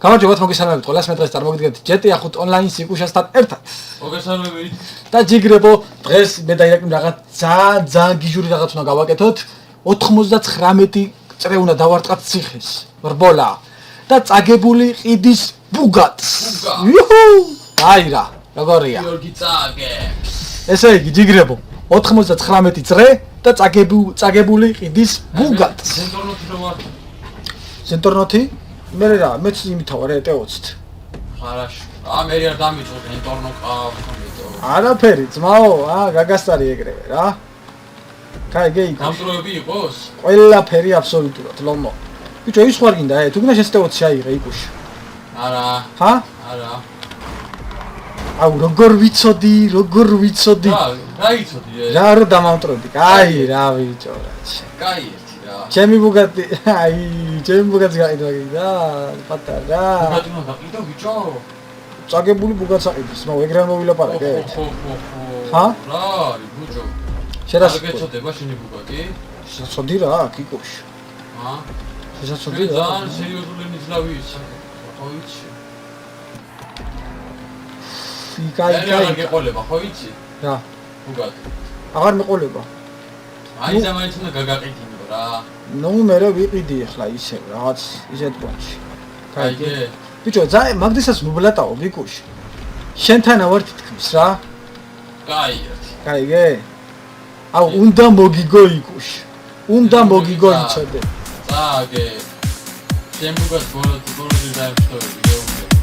გამარჯობათ მოგესალმებით ყველას მე დღეს წარმოგიდგენთ GTA 5 ონლაინ სიკუშასთან ერთად. მოგესალმებით. და ჯიგრებო დღეს მე და ირაკლი რაღაც ძალიან გიჟური რაღაც უნდა გავაკეთოთ. 99 წრე უნდა დავარტყათ ციხეს. რბოლა და წაგებული ყიდის ბუგატს. იუჰუ! აი რა, როგორია? გიორგი წაგებს. ესე იგი ჯიგრებო 99 წრე და წაგებული ყიდის ბუგატს. სენტორნოთი რომ არ სენტორნოთი? მე რა, მეც იმითავარ ეტეოცით. ხარაშ. მე არ დამიწყო სენტორნო ყავს ამიტომ. არაფერი, ძმაო, გაგასტარი ეგრევე რა. კაი, გეი. გამწროები იყოს? ყველაფერი აბსოლუტურად, ლომო. ბიჭო, ის ხوار გინდა, თუ გინდა შესტეოცი აიღე იკუში. არა. ჰა? არა. აუ, როგორ ვიცოდი? რა იცოდი? რა რო დამამტროდი. კაი, რა ბიჭო, რა. კაი ერთი რა. ჩემი ბუგატი, აი, ჩემი ბუგატი გაიყიდა გინდა, პატარა. ბუგატი უნდა გაყიდო ბიჭო? წაგებული ბუგატს აყიდეს, ნუ ეგრე არ მოვილაპარაკეთ. ჰა? რა არის ბიჭო? შერას გეცოდება შენი ბუგატი? შესაძოდი რა, კიკოში. ჰა? შესაძოდი რა. ძალიან სერიოზული ნიძლავი ის. ხო იცი? კაი. რა გეყოლება, ხო იცი? რა. ბუგატი. აღარ მეყოლება. აი ზამაინც უნდა გაგაყიდო რა. ნუ მე ვიყიდი ახლა ისე რაღაც ისეთ პონჩი. კაიგე. ბიჭო, მაგდესაც მობლატაო ბიკუში. შენთან ვარ თითქმის რა. კაი ერთი. კაიგე. აუ, უნდა მოგიგო იკუში. უნდა მოგიგო იცოდე. წაგე. შენ ბუგატს ბოლოს დაემსტოები გეუბნები.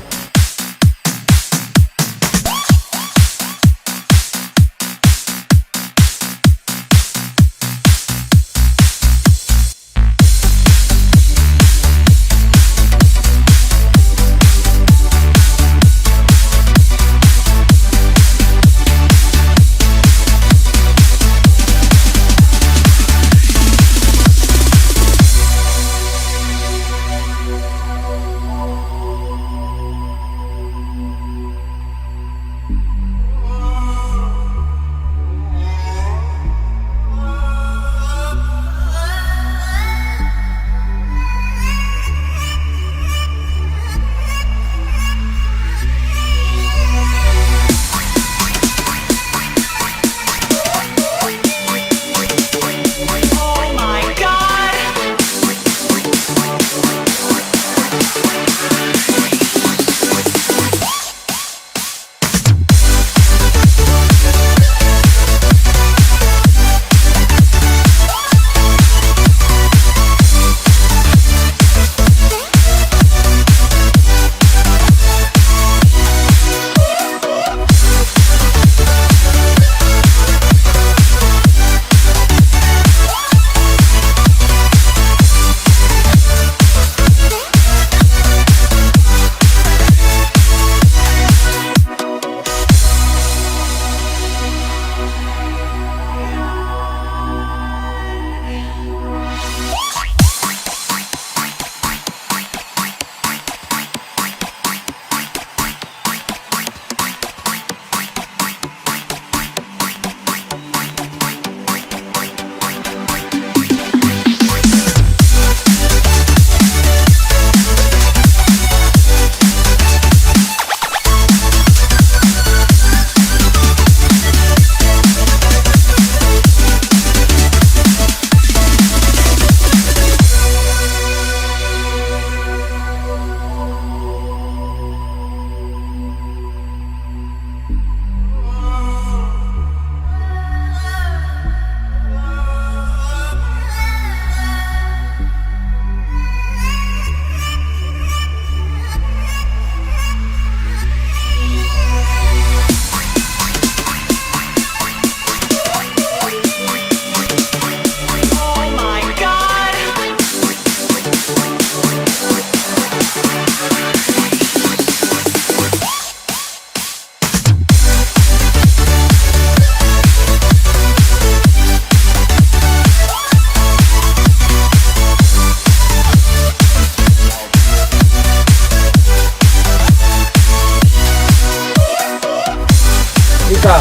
ისა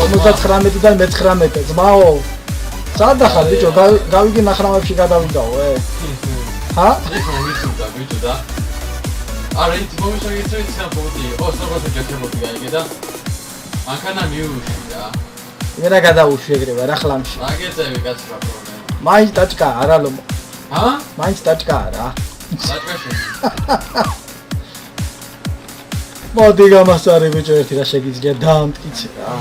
99-დან მე-19 ძმაო. სად ახლა ბიჭო, გავიგე ნახრამებში გადავიდაო, ჰა? იქ მომიწევდა ბიჭო და არა ის მომიშოგი ის საფოთი ო სწორად ჯერჯერობით გაიგე და მანქანა მიუშვი რა იმენა გადაუშვი ეგრევე რა ხლამში აგეწევი კაცი რა პრობლემა მაინც ტაჭკა არა ლო ჰა მაინც ტაჭკა რა საჭკაში მოდი გამასწარი ბიჭო ერთი რა შეგიძლია დაამტკიცე რა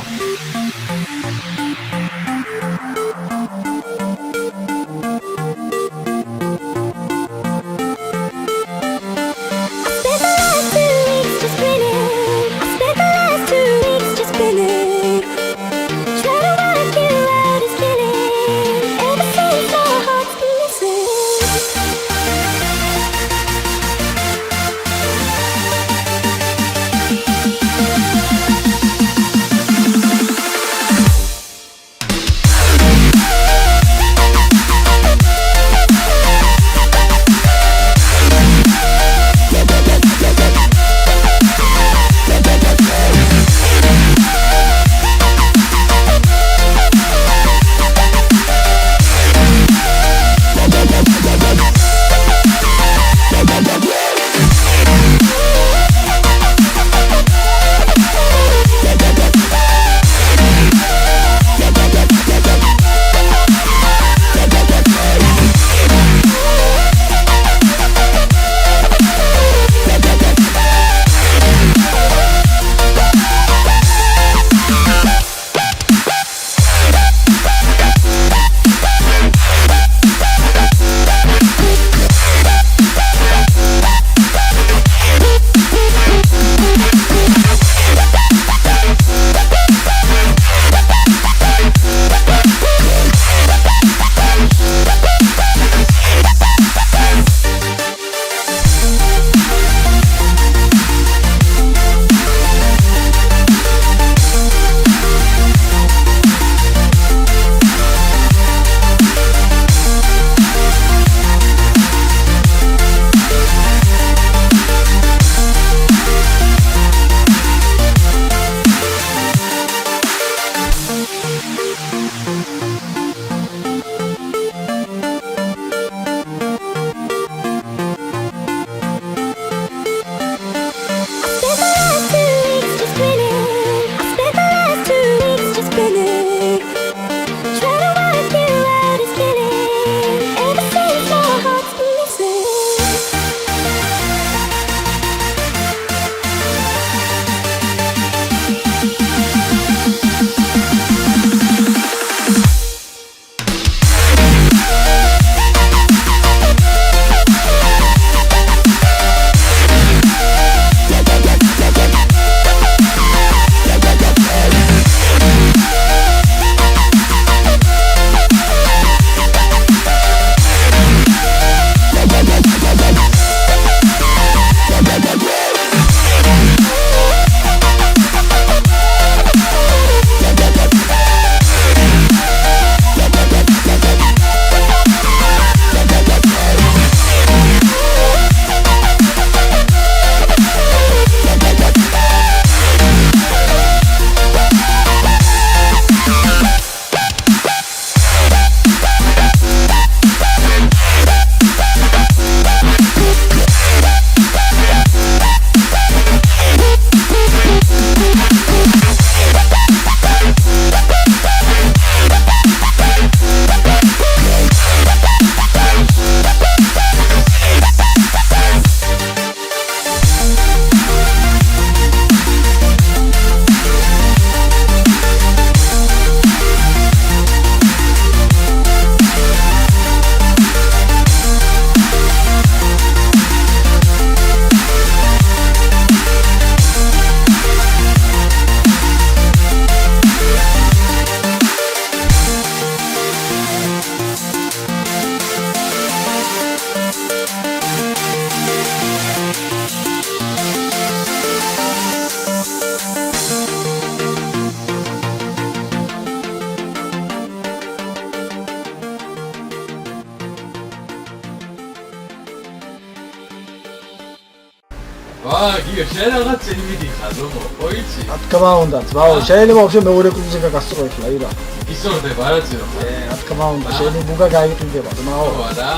გიო შენ რაღაც წინ მიდიხარ როგორ ოიცი რა თქმა უნდა ძმაო შეიძლება ვაფშე მეორე კლუბზე გაგასწრო ეხლა ირა ისორდება რა ცირო რა თქმა უნდა შენი ბუგა გაიყიდება ძმაო რა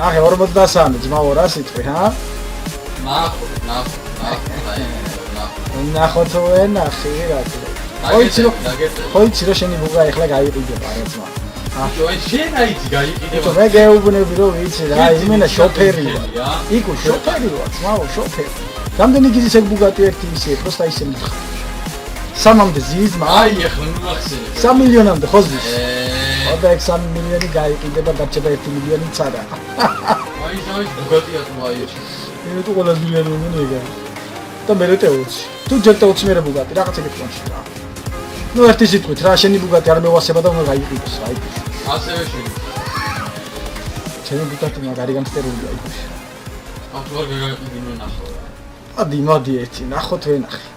ახე 53 ძმაო რა სიტყვი ჰა ნახოთ ვენახი რაც ხო იცი რომ შენი ბუღა ეხლა გაიყიდება რა ძმა შენ აიცი გაიყიდება მე გეუბნები რომ ვიცი რა იმენა შოფერი ვარ იქ შოფერი ვარ ძმაო შოფერი რამდენი გიზის ეგ ბუგატი ერთი ისე პროსტა ისე მითხარ სამამდე ზიზმა აი ეხლა მახსენე 3 მილიონამდე ხო ზის აბა ეგ 3 მილიონი გაიყიდება დარჩება 1 მილიონი წადა აი ბუგატია თუ აი მე თუ ყველა მილიონი მომიგე და მე რეტეუცი თუ ჯერტეუცი მე ბუგატი რაღაცა გეტყვი რა ნუ ერთი სიტყვით რა შენი ბუგატი არ მევასება და უნდა გაიყიდოს აი ასევე შენი შენი ბუგატი მაგარი გამსტერულია იქ ახლა ვერ გაიყიდინო ნახო მოდი ერთი ნახოთ ვენახი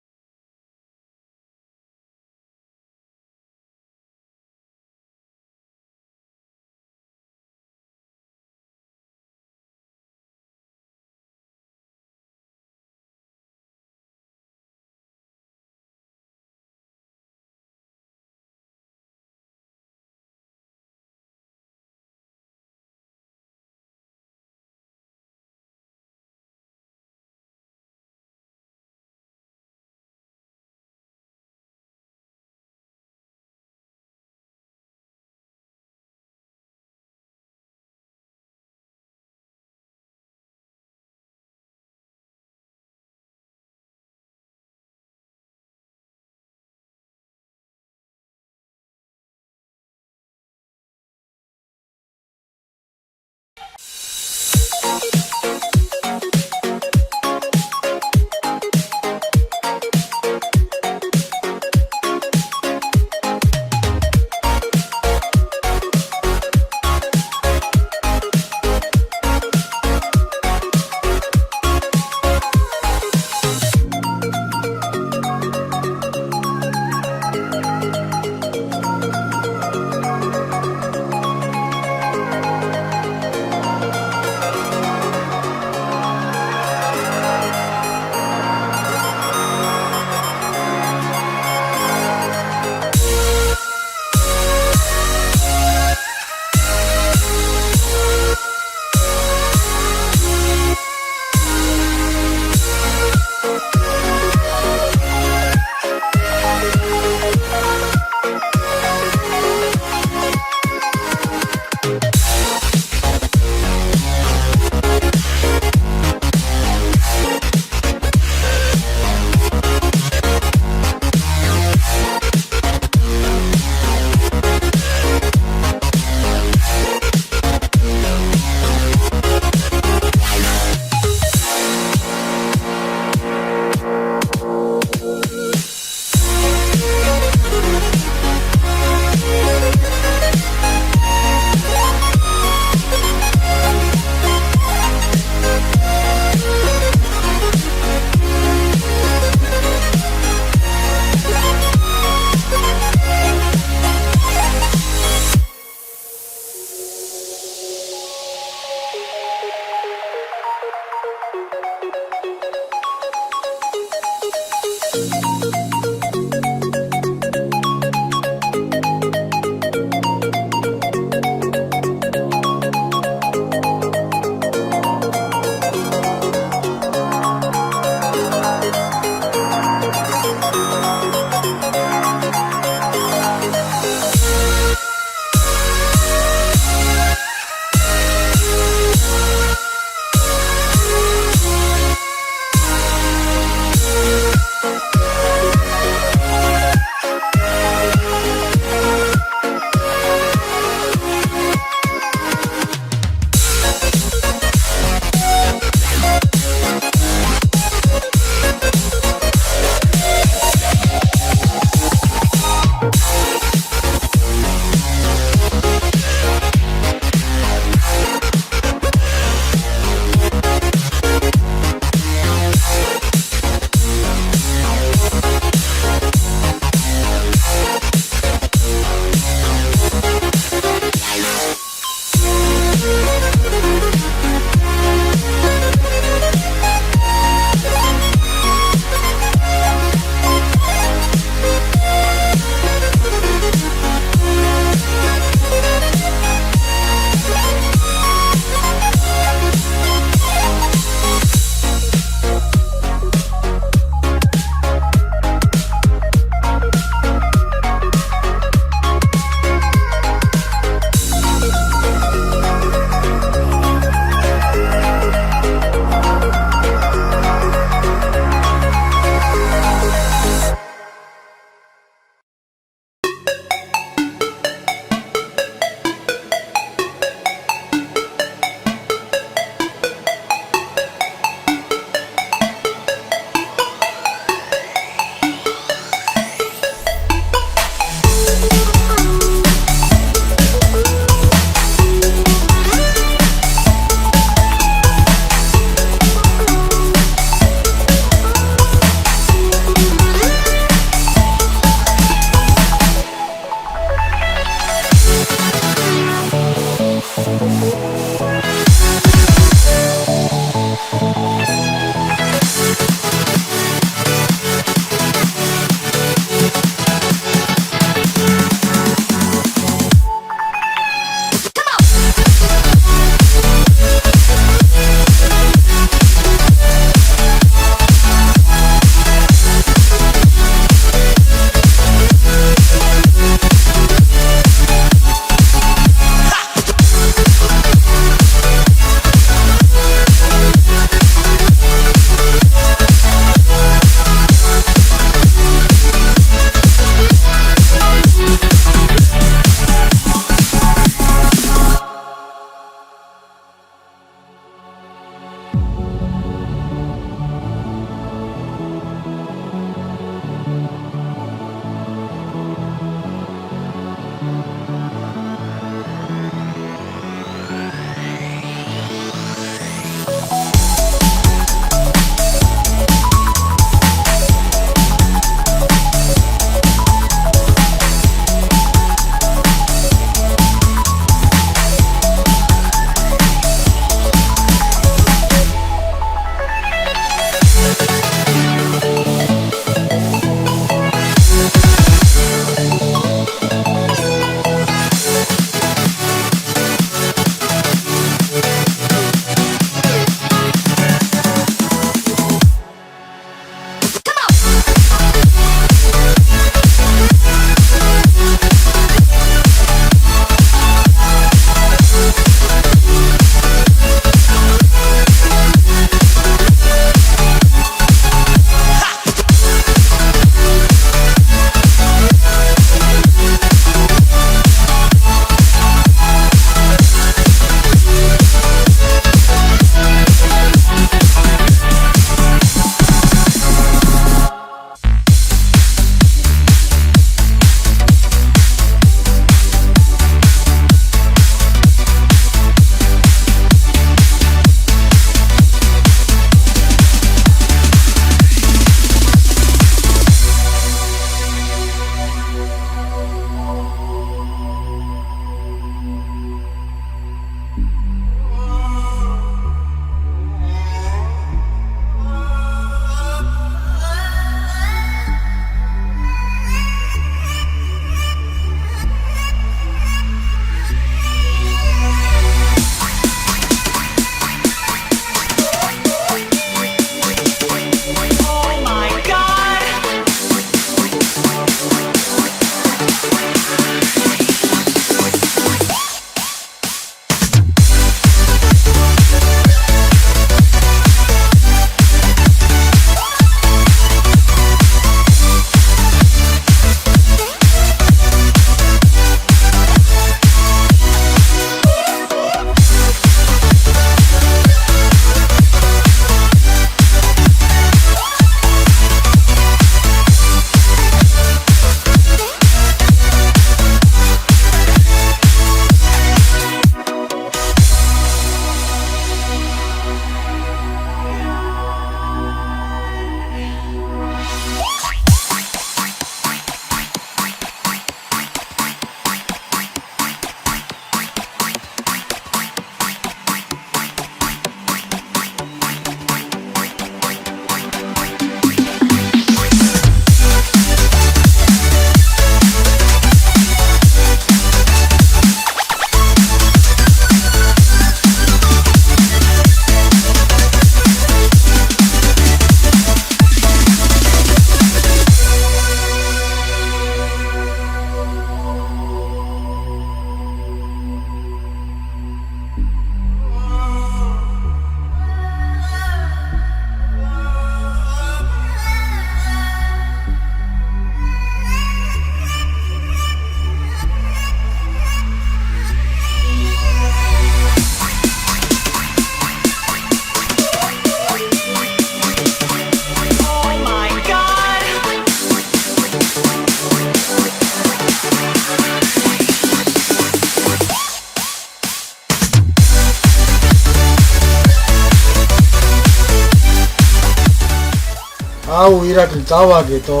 აუ ირაკლი წავაგეთო.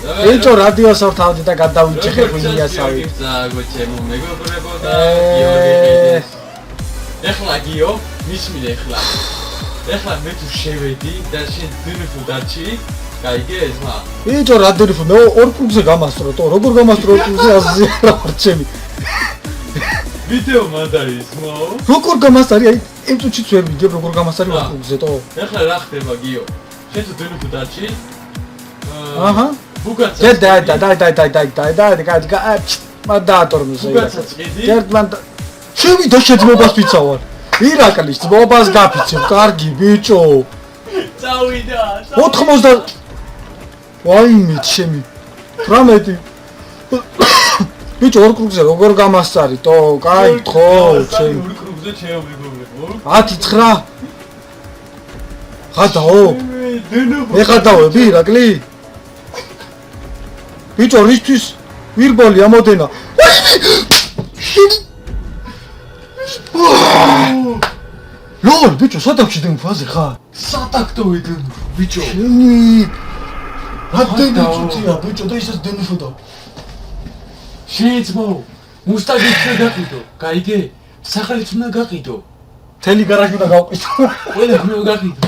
ბიჭო რადიოს ორ თავდი და გადავიჭიხე ღვინიასავი. ზაგო ჩემო მეგობრებო და გიორგი. ეხლა გიო, მისმინე ეხლა. ეხლა მე თუ შევედი და შენ დირიფუ დარჩი. გაიგე ეს მა. ბიჭო რა დირიფუ მე ორ კრუგზე გამასწრო თო, როგორ გამასწრო კრუგზე აზრი რა არჩევი. ვიდეო მანდარის მო. როგორ გამასწარი აი იმ წუთში ვერ ვიგებ როგორ გამასწარი ორ კრუგზე თო. ეხლა რა ხდება გიო? შენ თუ დირიფუ დარჩი? აჰა. ბუგაცა. და მადატორმზე. ბუგაცა წიდი. ჯერდმან შევიდა შეძმობას ვიცავარ. ირაკლის ძმობას გაფიცებ, კარგი ბიჭო. წავიდა. 80 ვაიმე ჩემი 18 ბიჭო ორ კრუგზე როგორ გამასწარი თო, კაი ხო, ჩემი ორ კრუგზე ჩემო მეგობრებო. 10-9 გადაო. მე გადავები ირაკლი? ბიჭო რისთვის ვირბოლი ამოდენა. ლოლ ბიჭო სადავში დენ ფაზე ხარ? სატაქტო ვიდან ბიჭო. შენი რამდენი წუთია ბიჭო და ისეს დენიფოდა. შეიძმო მუსტაგიც უნდა გაყიდო. გაიგე? სახელიც უნდა გაყიდო. თელი გარაჟი უნდა გავყიდო. ყველა უნდა გაყიდო.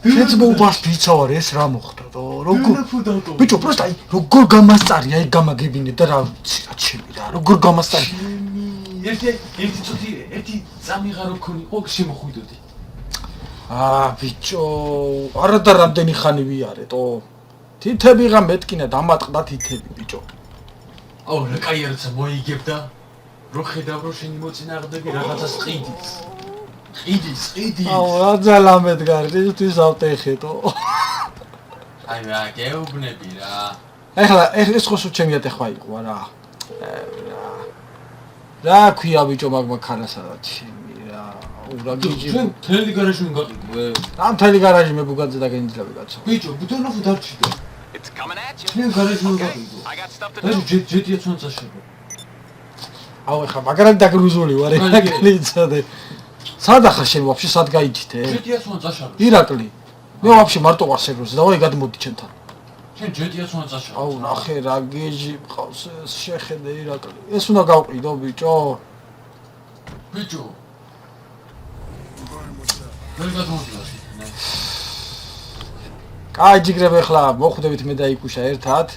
შეძმობას ვიცავარ ეს რა მოხდა თო როგორ დენიფუდატო. ბიჭო პროსტა აი როგორ გამასწარი აი გამაგებინე და რა ვიცი რა ჩემი რა როგორ გამასწარი ერთი წუთი ერთი წამიღარო ქონიყო შემოხვიდოდი. ბიჭო არა და რამდენი ხანი ვიარე თო თითები ღა მეტკინა დამატყდა თითები ბიჭო აუ რა კაი არცა მოიგებდა რო ხედავ რო შენი მოწინააღმდეგე რაღაცას ყიდის. აუ რა ძალამეთ გარდისთვის ავტეხე თო აი რა გეუბნები რა. ეხლა ეს ხო ჩემი ატეხვა იყო რა რა ქვია ბიჭო მაგმა ქარასადა ჩემი რა ურა გიჯი ჩვენ თელი გარაჟი უნდა გაყიდო. ამ თელი გარაჟი მე ბუგაძე და გენიძლები კაცო ბიჭო ბუთონოფი დარჩიდო. It's coming at you. ჩვენ გარაჟი უნდა გაყიდო. I got stuff to და do. ჯეტია ცონცა შევა. აუ ეხლა მაგრამ დაგრუზული ვარ მაგარი. ირაკლიცადე სადა ხარ შენ ვაფშე სად გაიჭითე ჯეტია ცონცა შევა. ირაკლი მე ვაფშე მარტო ვარ სერვერზე დავაი გადმოდი ჩემთან ჩვენ ჯეტია ცონცა შევა. აუ ნახე რა გეჟი მყავს ეს შეხედე ირაკლი ეს უნდა გავყიდო ბიჭო ბიჭო. ვერ გადმოვიდა. კაი ჯიგრებ ეხლა მოხვდებით მე და იკუშა ერთად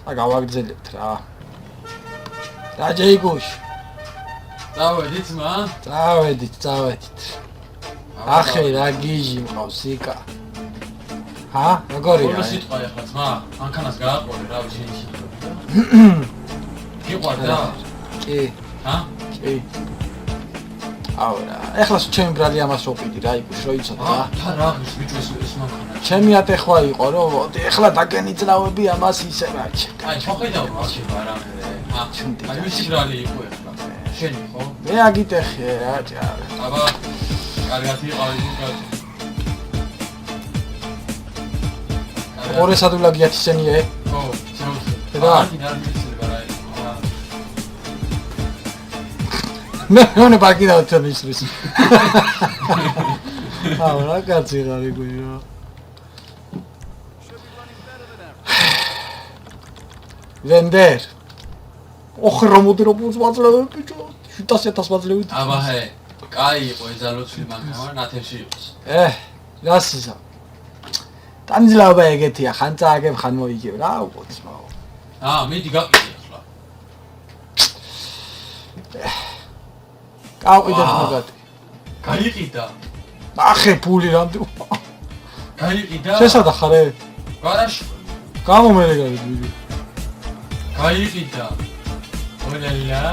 და გავაგრძელებთ რა და ჯეიკუშ წავედით მა? წავედით ახე რა გიჟი მყავს იკა ჰა როგორია ყველა სიტყვა ეხლა ძმა მანქანას გააყოლე რა ვიცი. გიყვარდა? კი ჰა? კი აუ რა ეხლა ჩემი ბრალი ამას ვყიდი რა იკუშ რო იცოდა რა თა რა ის ბიჭო ეს მანქანა. ჩემი ატეხვა იყო რომ ეხლა დაგენიძნავები ამას ისე რა აი ჩოხედავ მაშინ არამე. აი ვიცი ბრალი იყო ეხლა. შენი ხო? მე აგიტეხე რა ჭარა აბა კარგად იყავი კაცო. ორესად ვლაგიათ ისენიე ხო, შემოწე. და? არ მიცილება რა. მე პარკი დავთვალე ისრის აუ რა კაცი ხარ იგუჟო ვენდერ ოხრა მოდეროპულს ვაძლევებ ბიჭო 700,000 ვაძლევით აბა ჰე, კაი იყო ეს ძალოცვილი მანქანა, ნათელში იყოს. რასისა ტანძლაობა ეგეთია ხან წააგებ ხან მოიგებ რა უყოცმაო მიდი გაყიდე ახლა. გავყიდეთ მოგატი გაიყიდა. ნახე ფული რამდენი გაიყიდა. შესადა ხარე გარაჟი. გამომერე გავიდი გაიყიდა. ოლალა.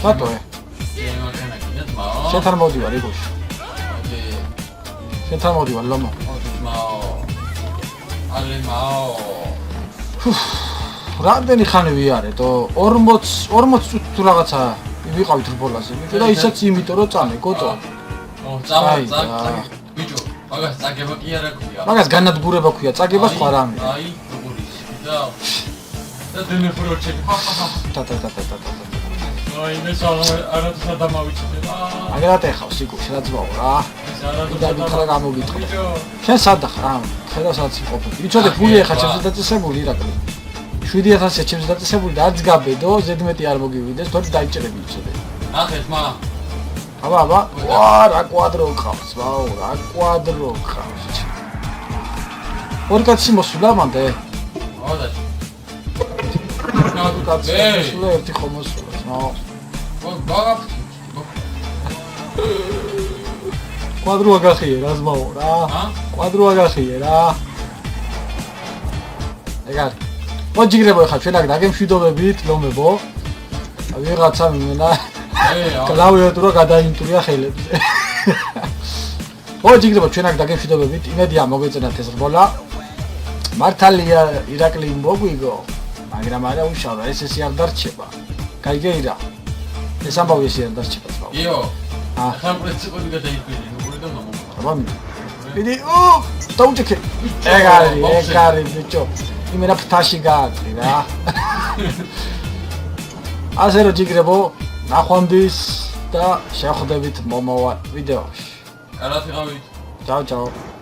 რატოე? მანქანა კიდე თმაო. შენთან მოდივარ იგოში. მოდი. შენთან მოდივარ ლომო. მოდი თმაო. ალე მაო. რამდენი ხანი ვიარეთო? 40 წუთი თუ რაღაცა ვიყავით რბოლაზე. და ისაც იმიტომ რომ წამე გოტო. წამე ბიჭო, მაგას წაგება კი არა ქვია. მაგას განადგურება ქვია, წაგება სხვა რამე. აი, როგორ ის და დენეფროჩე. და. აი, მე არათუ სადამავიჭდება. აგერად ეხავს იგო, შედაძბაო რა. და გითხრა გამოგიტყდა. შენ სად ხარ? ხედავ სადაც იყოფები. იცოდე ფული ეხა ჩემს დაწესებული ირაკლი. 7000-ია ჩემს დაწესებული და არც გაბედო, ზედმეტი არ მოგივიდეს, თორე დაიჭერები იცოდე. ნახეთ მა. აბა, ვა, რა კვადრო ყავს, ვაუ, რა კვადრო ყავს. ორი კაცი მოსულა მანდე. აუდა. ორი კაცი მოსულა, ერთი ხომ მოსულა, ნაო. ბაგა. კვადრო აგახიე რა ზმაო რა. კვადრო აგახიე რა. ეგარ. მოჯიგრებო ხა ჩვენ აქ დაგემშვიდობებით, ლომებო. ვიღაცა მენა კლავიატურა გადაინტურია ხელებზე. მოჯიგრებო ჩვენ აქ დაგემშვიდობებით, იმედია მოგეწონათ ეს რბოლა. მართალია ირაკლი მოგვიგო, მაგრამ არა უშავდა, ეს არ დარჩება. გაიგეირა. ეს ამბავი ეს არ დარჩება თქო. იო. ახლა პრინციპები გადაიყვნენ, როგორ და მომო. აბა მიდი, დაუჭიქე. ეგარი ბიჭო. იმენა ფთაში გააკრი რა. ასე რომ ჯიგრებო, ნახვამდის და შევხვდებით მომავალ ვიდეოში. კარგად ვიყავით. Ciao ciao.